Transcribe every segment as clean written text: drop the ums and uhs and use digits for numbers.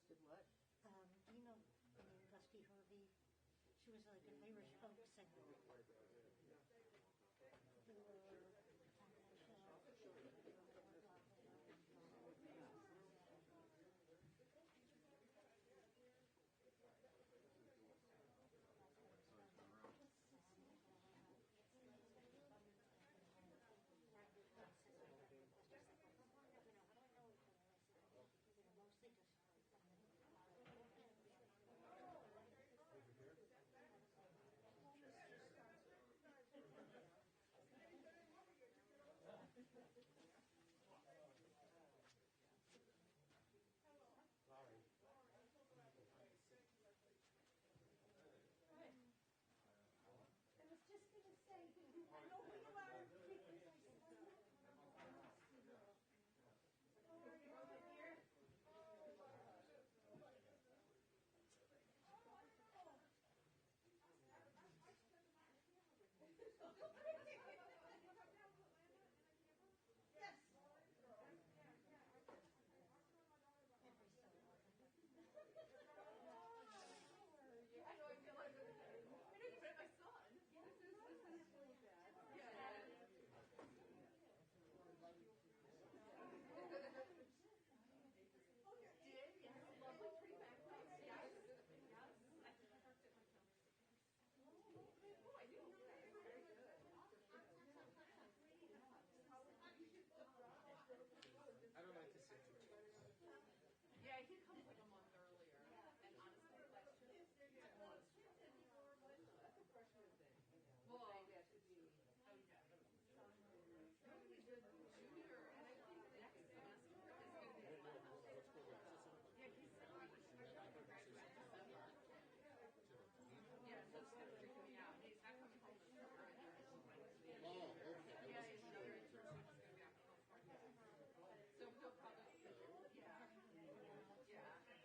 Did what? You know, Gusty Hervey. She was like an Irish folk singer. They were on that show. I was just going to say, I know who you are. How are you over here? Yes. I know, I feel like I didn't even my son. This is really bad. Yeah. Oh, you did? Yes. Lovely pretty backgrounds. Yes. Yes. Oh, I didn't know that. Very good. I don't like to sit too close. Yeah, he comes like a month earlier. And honestly, last year was. That's a freshman thing. Well, That should be. He's a junior, and I think next semester is going to be his last. Yeah, he's graduate in December. Yeah, so it's kind of freaking me out. He's not coming home this summer. Oh, okay. Yeah, he's another internship is going to be out in California. So he'll probably, yeah.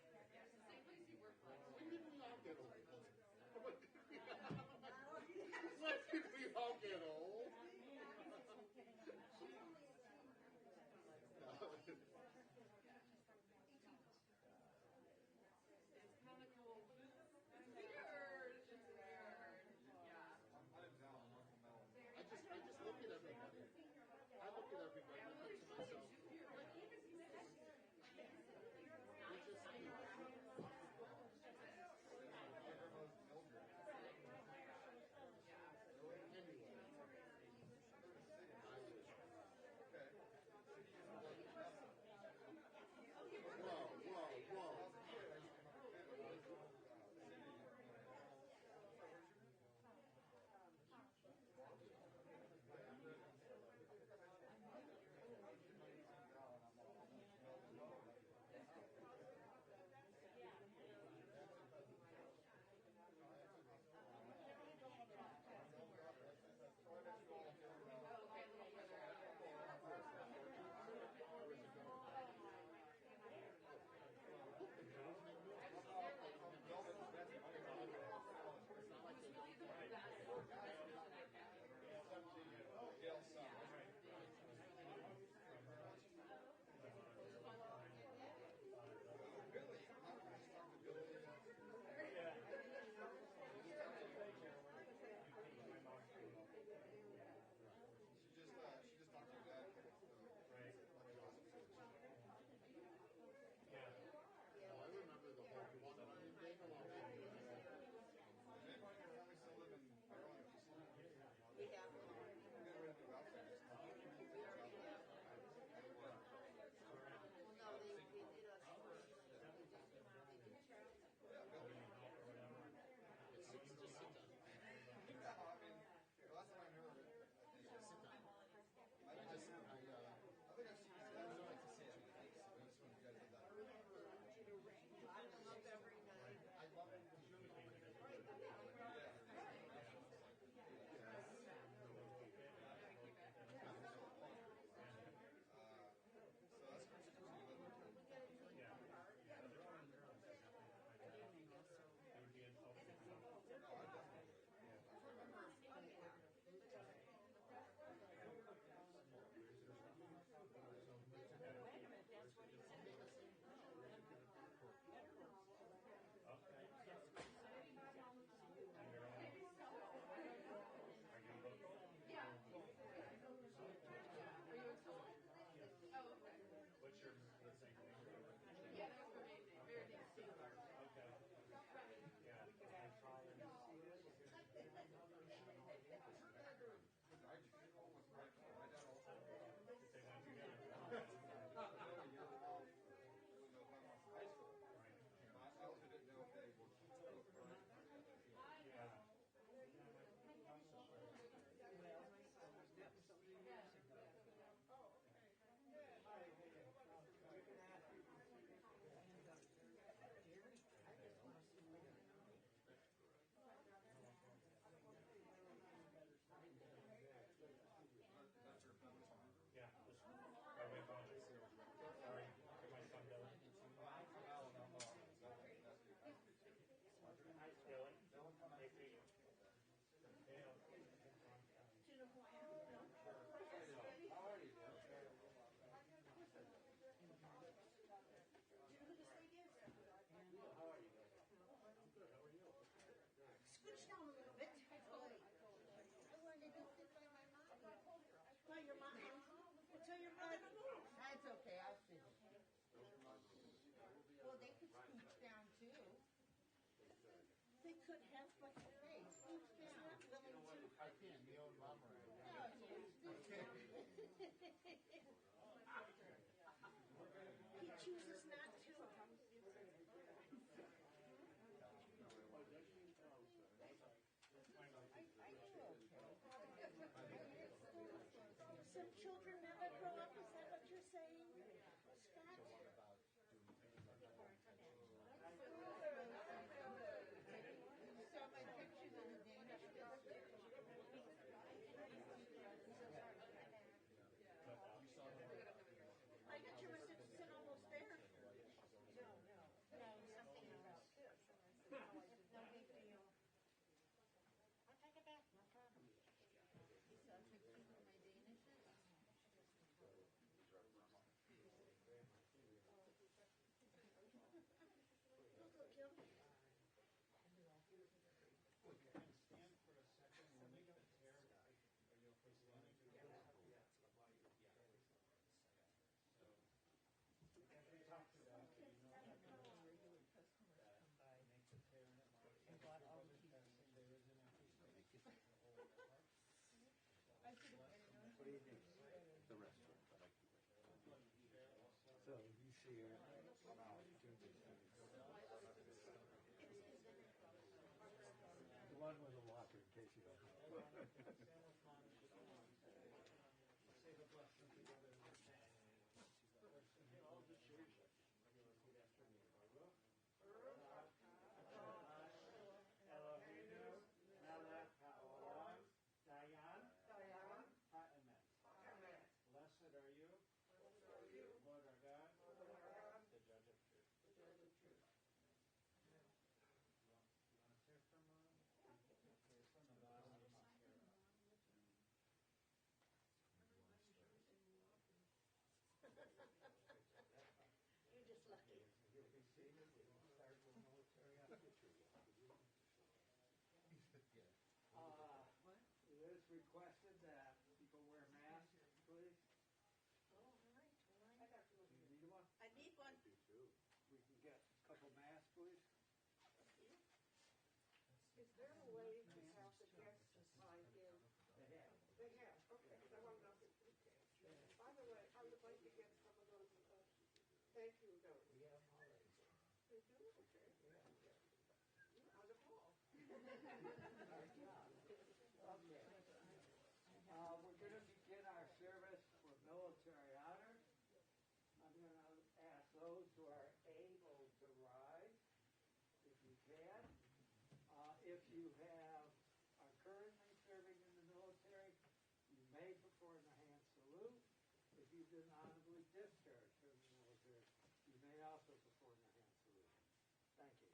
down a little bit. I wanted to sit by my mom. By your mom? Tell your mother to move. That's okay, I'll sit. Well, they could scooch down too. They could have, but Hey, scooch he's down. not willing to. I can't, the old mama right No, yeah, scooch down. He chooses not to. Some children never grow up, is that what you're saying, Scott? You saw my pictures of the Danish I got your Richardson almost there. No, something else. No big deal. I'll take it back, no problem. You saw pictures of my Danishes? Look, Jim. Stand for a second, we'll make the tear. Are you okay standing? As we talked about, you know, Regular customers come by. make the tear and it marks. I bought all the cheese. There is an empty space. I should have read it on. What do you think? The restaurant, I like the restaurant. So you see her on our opportunity. The one with the locker, in case you don't know. Say the blessing together in the tent. Okay, all the church. Repeat after me. Eloheinu, melech haolam, Dayan, ha'emet. Blessed are you, Lord our God, the judge of truth. You want to hear from Okay, from the bottom. You're just lucky. You'll be seated, we will start with military outfitry. It is requested that people wear masks, please. Oh, all right, all Do right. you need one? I need one. We can get a couple masks, please. Is there a way to have the guests sign in? They have. They have, okay, because I want to know if it's okay. By the way, I would like to get some of those, thank you notes. We have them already. They do? Okay. You're on the ball. Okay. We're going to begin our service for military honors. I'm going to ask those who are able to rise, if you can. If you are currently serving in the military, you may perform the hand salute. If you've been honorably discharged from the military, you may also perform the hand salute. Thank you.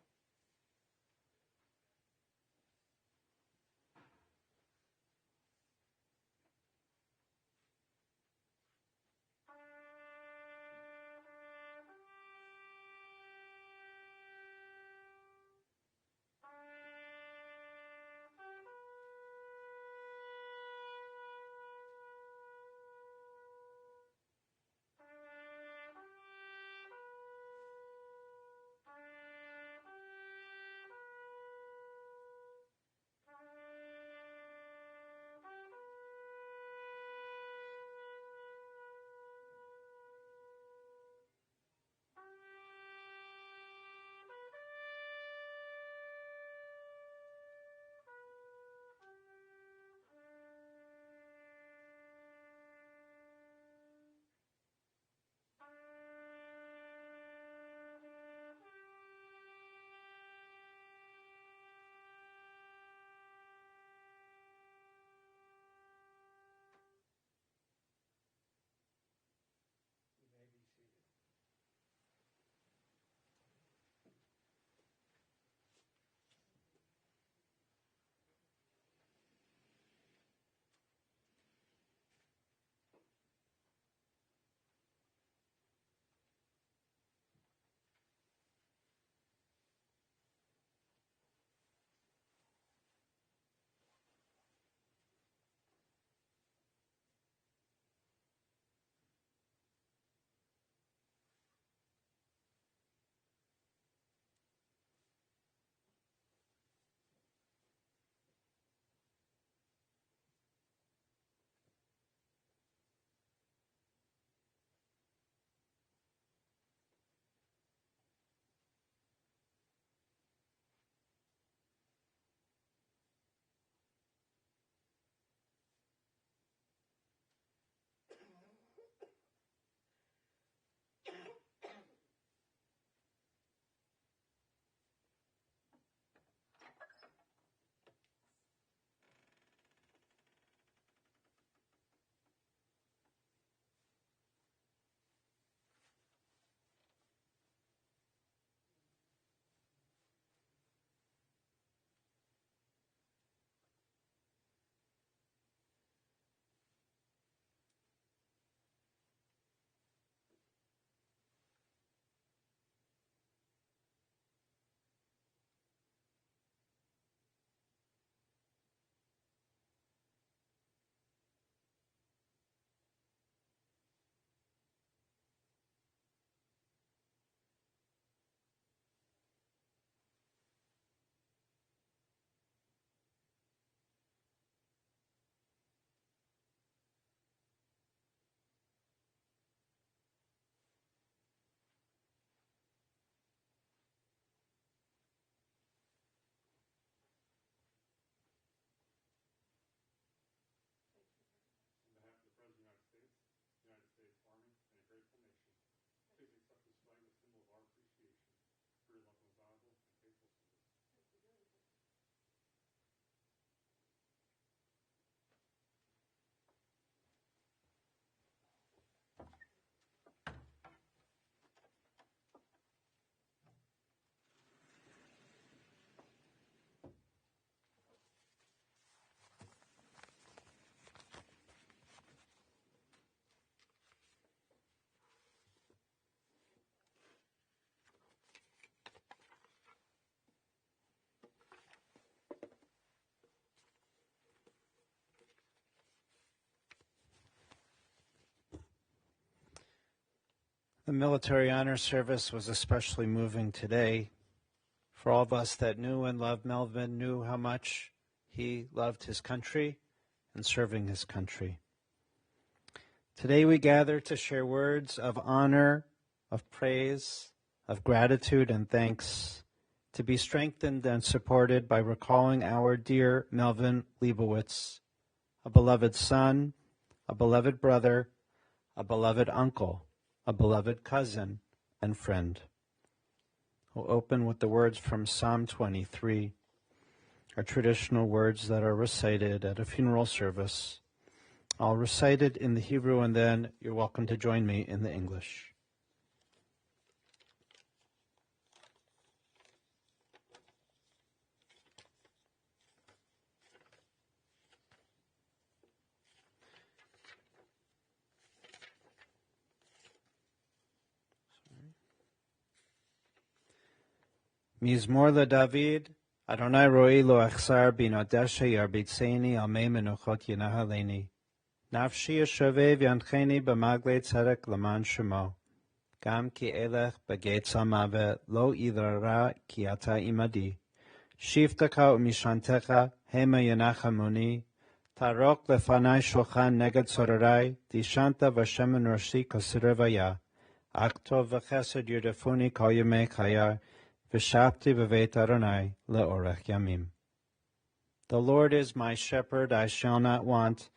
The military honor service was especially moving today. For all of us that knew and loved Melvin, knew how much he loved his country and serving his country. Today we gather to share words of honor, of praise, of gratitude and thanks, to be strengthened and supported by recalling our dear Melvin Lebowitz, a beloved son, a beloved brother, a beloved uncle, a beloved cousin and friend. We'll open with the words from Psalm 23, our traditional words that are recited at a funeral service. I'll recite it in the Hebrew, and then you're welcome to join me in the English. Mizmor LeDavid, Adonai roi lo achsar binodesha yarbitzeni al mei menuchot yenahaleni. Nafshi yeshovev yancheni b'magle tzedek leman shemo. Gam ki elech b'getz ha'mavet lo idrara ki ata imadi. Shiftaka u'mishantecha hema yenachamuni. Tarok lefanai shulchan neged sorarai. Dishanta v'shemen roshi kosirevaya. Aktov v'chesed yurdefuni kol yemei chayar. V'shapti b'veit Adonai le'orech yamim. The Lord is my shepherd, I shall not want.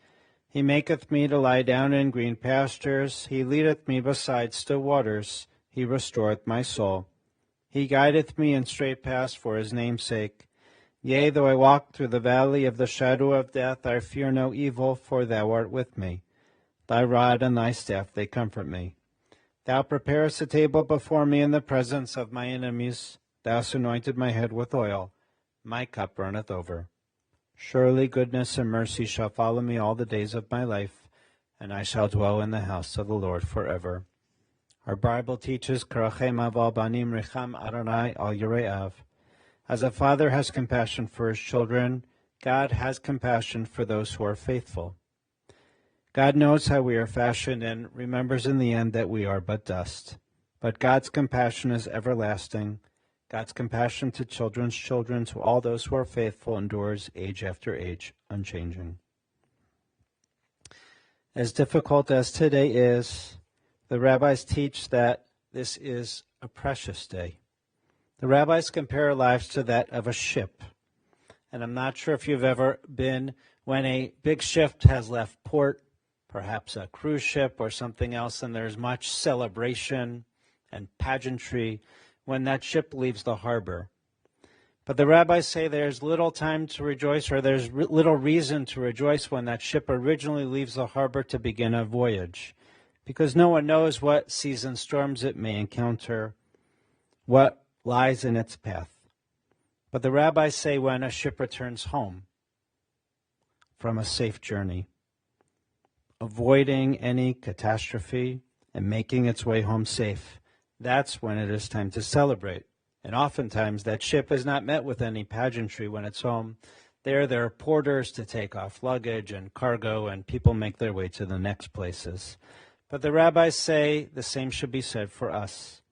He maketh me to lie down in green pastures. He leadeth me beside still waters. He restoreth my soul. He guideth me in straight paths for his name's sake. Yea, though I walk through the valley of the shadow of death, I fear no evil, for thou art with me. Thy rod and thy staff, they comfort me. Thou preparest a table before me in the presence of my enemies. Thou hast anointed my head with oil. My cup runneth over. Surely goodness and mercy shall follow me all the days of my life, and I shall dwell in the house of the Lord forever. Our Bible teaches, Karachem aval banim richam Adonai al yire'av. As a father has compassion for his children, God has compassion for those who are faithful. God knows how we are fashioned and remembers in the end that we are but dust. But God's compassion is everlasting. God's compassion to children's children, to all those who are faithful, endures age after age, unchanging. As difficult as today is, the rabbis teach that this is a precious day. The rabbis compare our lives to that of a ship. And I'm not sure if you've ever been when a big ship has left port, perhaps a cruise ship or something else, and there's much celebration and pageantry when that ship leaves the harbor. But the rabbis say there's little time to rejoice, or there's little reason to rejoice when that ship originally leaves the harbor to begin a voyage, because no one knows what seas and storms it may encounter, what lies in its path. But the rabbis say when a ship returns home from a safe journey, avoiding any catastrophe and making its way home safe, that's when it is time to celebrate. And oftentimes that ship is not met with any pageantry when it's home. There are porters to take off luggage and cargo, and people make their way to the next places. But the rabbis say the same should be said for us.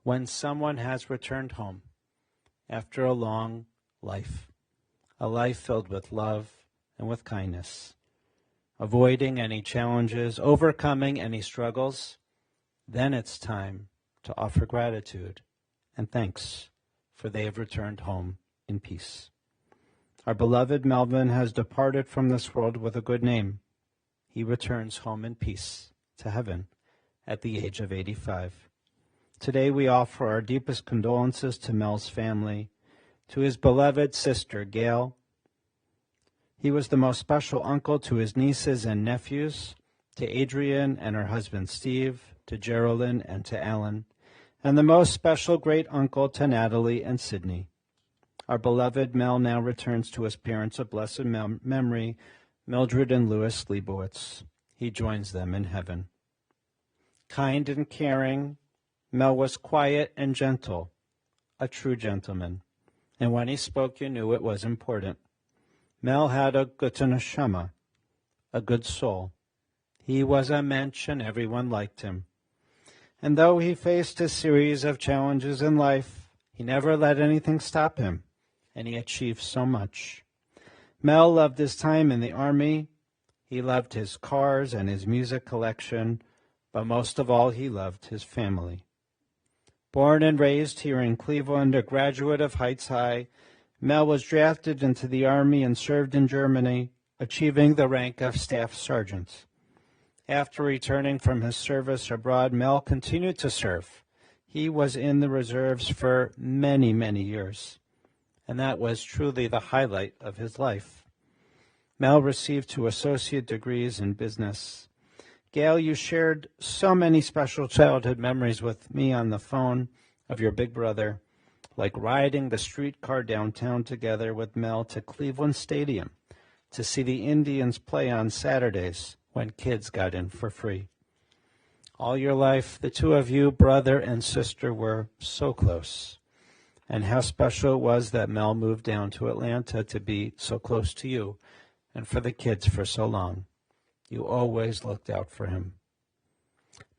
When someone has returned home after a long life, a life filled with love and with kindness, avoiding any challenges, overcoming any struggles, then it's time to offer gratitude and thanks, for they have returned home in peace. Our beloved Melvin has departed from this world with a good name. He returns home in peace to heaven at the age of 85. Today we offer our deepest condolences to Mel's family, to his beloved sister Gail. He was the most special uncle to his nieces and nephews, to Adrian and her husband Steve, to Geraldine and to Alan, and the most special great uncle to Natalie and Sydney. Our beloved Mel now returns to his parents of blessed memory, Mildred and Louis Lebowitz. He joins them in heaven. Kind and caring, Mel was quiet and gentle, a true gentleman. And when he spoke, you knew it was important. Mel had a gute neshama, a good soul. He was a mensch and everyone liked him. And though he faced a series of challenges in life, he never let anything stop him, and he achieved so much. Mel loved his time in the Army. He loved his cars and his music collection, but most of all, he loved his family. Born and raised here in Cleveland, a graduate of Heights High, Mel was drafted into the Army and served in Germany, achieving the rank of Staff Sergeant. After returning from his service abroad, Mel continued to serve. He was in the reserves for many, many years, and that was truly the highlight of his life. Mel received 2 associate degrees in business. Gail, you shared so many special childhood memories with me on the phone of your big brother, like riding the streetcar downtown together with Mel to Cleveland Stadium to see the Indians play on Saturdays when kids got in for free. All your life, the 2 of you, brother and sister, were so close. And how special it was that Mel moved down to Atlanta to be so close to you and for the kids for so long. You always looked out for him.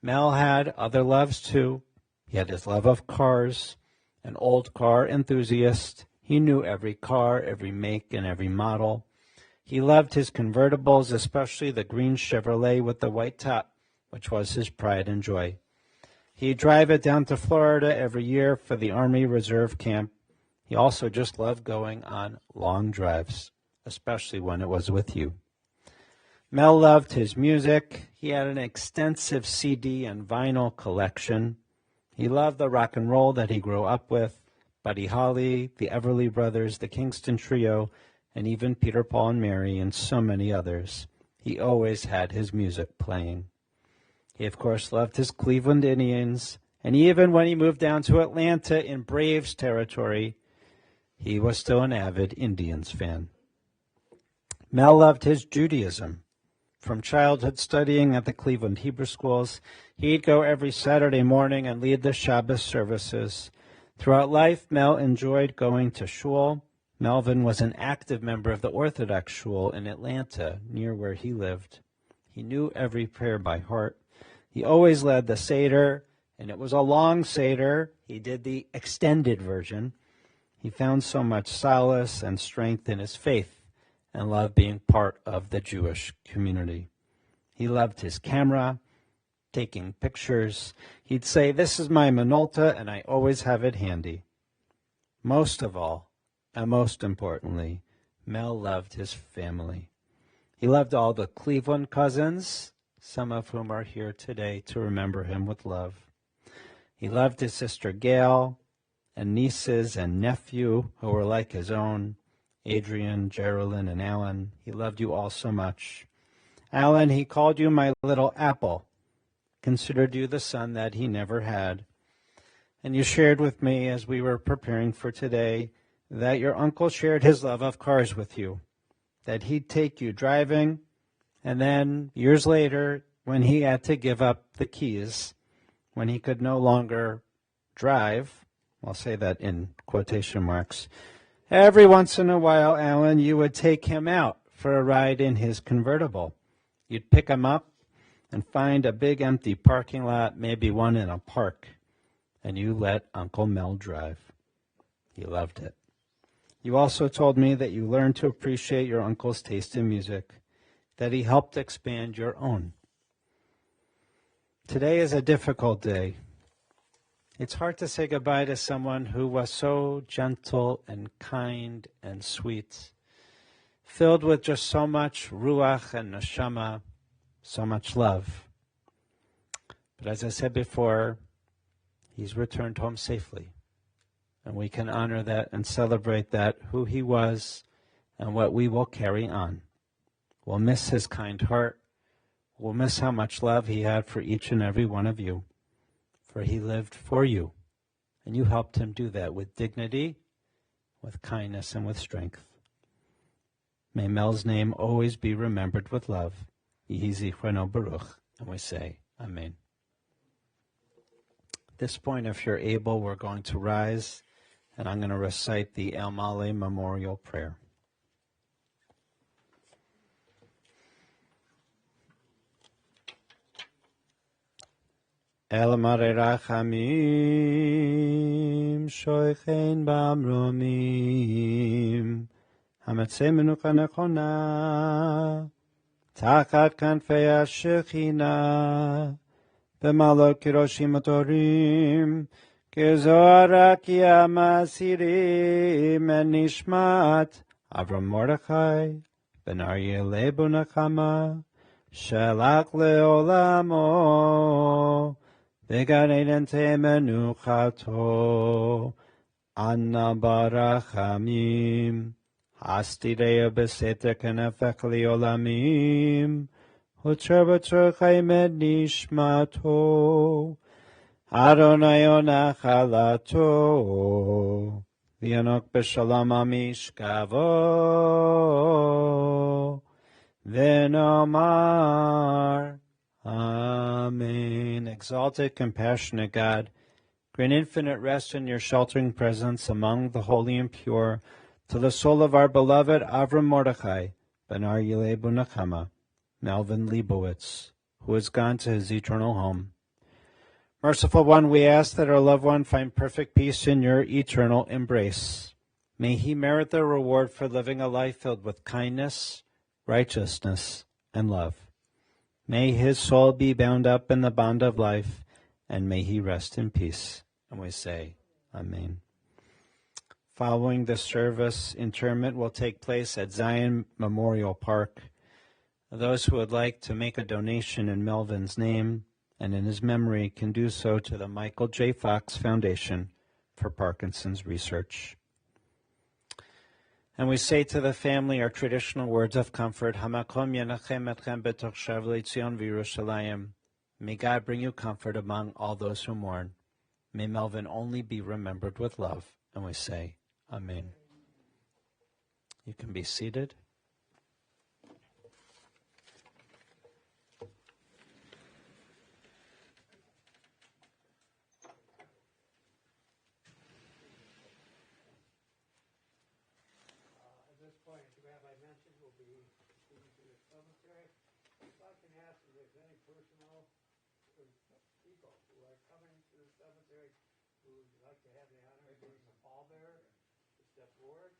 Mel had other loves too. He had his love of cars, an old car enthusiast. He knew every car, every make, and every model. He loved his convertibles, especially the green Chevrolet with the white top, which was his pride and joy. He'd drive it down to Florida every year for the Army Reserve Camp. He also just loved going on long drives, especially when it was with you. Mel loved his music. He had an extensive CD and vinyl collection. He loved the rock and roll that he grew up with, Buddy Holly, the Everly Brothers, the Kingston Trio, and even Peter, Paul, and Mary, and so many others. He always had his music playing. He, of course, loved his Cleveland Indians, and even when he moved down to Atlanta in Braves territory, he was still an avid Indians fan. Mel loved his Judaism. From childhood studying at the Cleveland Hebrew schools, he'd go every Saturday morning and lead the Shabbos services. Throughout life, Mel enjoyed going to shul. Melvin was an active member of the Orthodox shul in Atlanta, near where he lived. He knew every prayer by heart. He always led the Seder, and it was a long Seder. He did the extended version. He found so much solace and strength in his faith and loved being part of the Jewish community. He loved his camera, taking pictures. He'd say, "This is my Minolta, and I always have it handy." Most of all, and most importantly, Mel loved his family. He loved all the Cleveland cousins, some of whom are here today to remember him with love. He loved his sister Gail, and nieces and nephew who were like his own, Adrian, Geraldine, and Alan. He loved you all so much. Alan, he called you my little apple, considered you the son that he never had. And you shared with me as we were preparing for today that your uncle shared his love of cars with you, that he'd take you driving, and then years later, when he had to give up the keys, when he could no longer drive, I'll say that in quotation marks, every once in a while, Alan, you would take him out for a ride in his convertible. You'd pick him up and find a big empty parking lot, maybe one in a park, and you let Uncle Mel drive. He loved it. You also told me that you learned to appreciate your uncle's taste in music, that he helped expand your own. Today is a difficult day. It's hard to say goodbye to someone who was so gentle and kind and sweet, filled with just so much ruach and neshama, so much love. But as I said before, he's returned home safely. And we can honor that and celebrate that, who he was and what we will carry on. We'll miss his kind heart. We'll miss how much love he had for each and every one of you. For he lived for you. And you helped him do that with dignity, with kindness, and with strength. May Mel's name always be remembered with love. Yehi zichrono baruch. And we say, Amen. At this point, if you're able, we're going to rise, and I'm going to recite the El Male Memorial Prayer. El Mare Rachamim, Shoichein Bamromim, Hamatzeh Menucha Nechona, Tachat Kanfei HaShechina, B'malot Kiroshim Atorim, Kezohar Akiyam Asirim, En Nishmat, Avram Mordechai, Ben Aryeh Lebo Nachama, Shelach Leolamo, Began Eden Temenuchato, Anna Barachamim, Hastireya Beseter Kenefech Leolamim, Hutra Chaimed Nishmato, Adonai Onachalato, V'yanok B'Shalom Amishkavo, V'nomar, Amen. Exalted, compassionate God, grant infinite rest in your sheltering presence among the holy and pure to the soul of our beloved Avram Mordechai, Ben Aryeh Nachama, Melvin Lebowitz, who has gone to his eternal home. Merciful One, we ask that our loved one find perfect peace in your eternal embrace. May he merit the reward for living a life filled with kindness, righteousness, and love. May his soul be bound up in the bond of life, and may he rest in peace. And we say, Amen. Following the service, interment will take place at Zion Memorial Park. Those who would like to make a donation in Melvin's name and in his memory can do so to the Michael J. Fox Foundation for Parkinson's Research. And we say to the family our traditional words of comfort, Hamakom yenachem etchem betoch shavlei Tzion v'Yerushalayim. May God bring you comfort among all those who mourn. May Melvin only be remembered with love. And we say, Amen. You can be seated. At this point, the rabbi mentioned we'll be speaking to the cemetery. If I can ask if there's any personal people who are coming to the cemetery who would like to have the honor of being the pallbearer to step forward.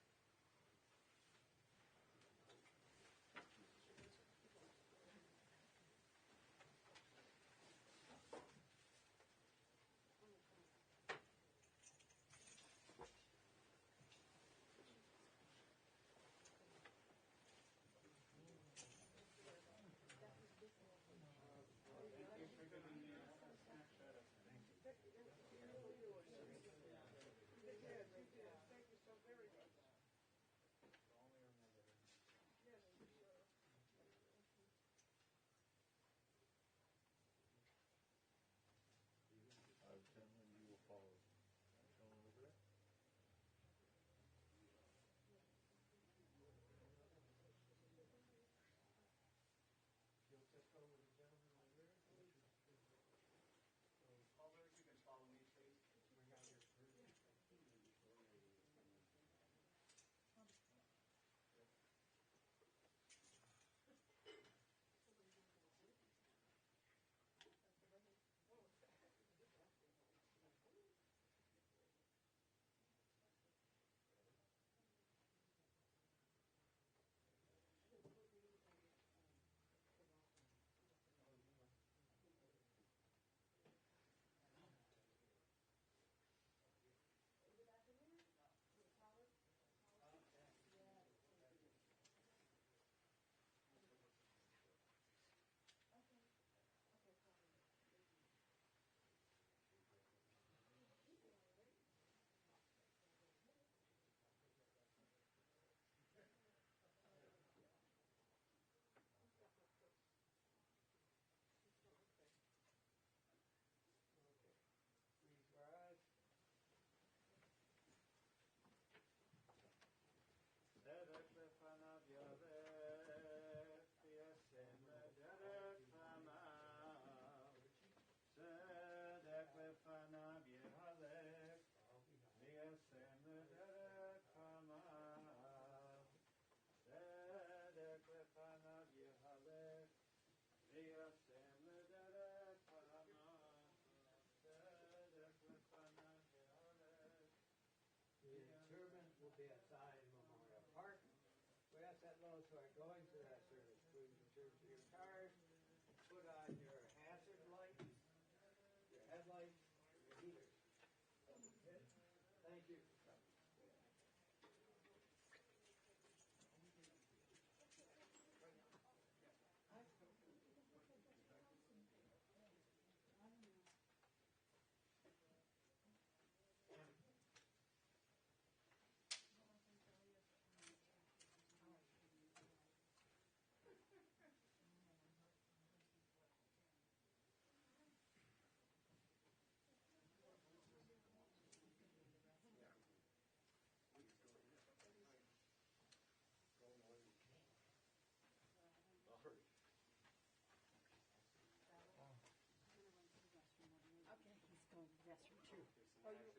sermon will be outside Memorial Park. We ask that those who are going to that service, please return to your cars, put on your hazard lights, your headlights, and your heaters. Okay? Thank you for coming. Okay, he's going to the restroom too. Oh, you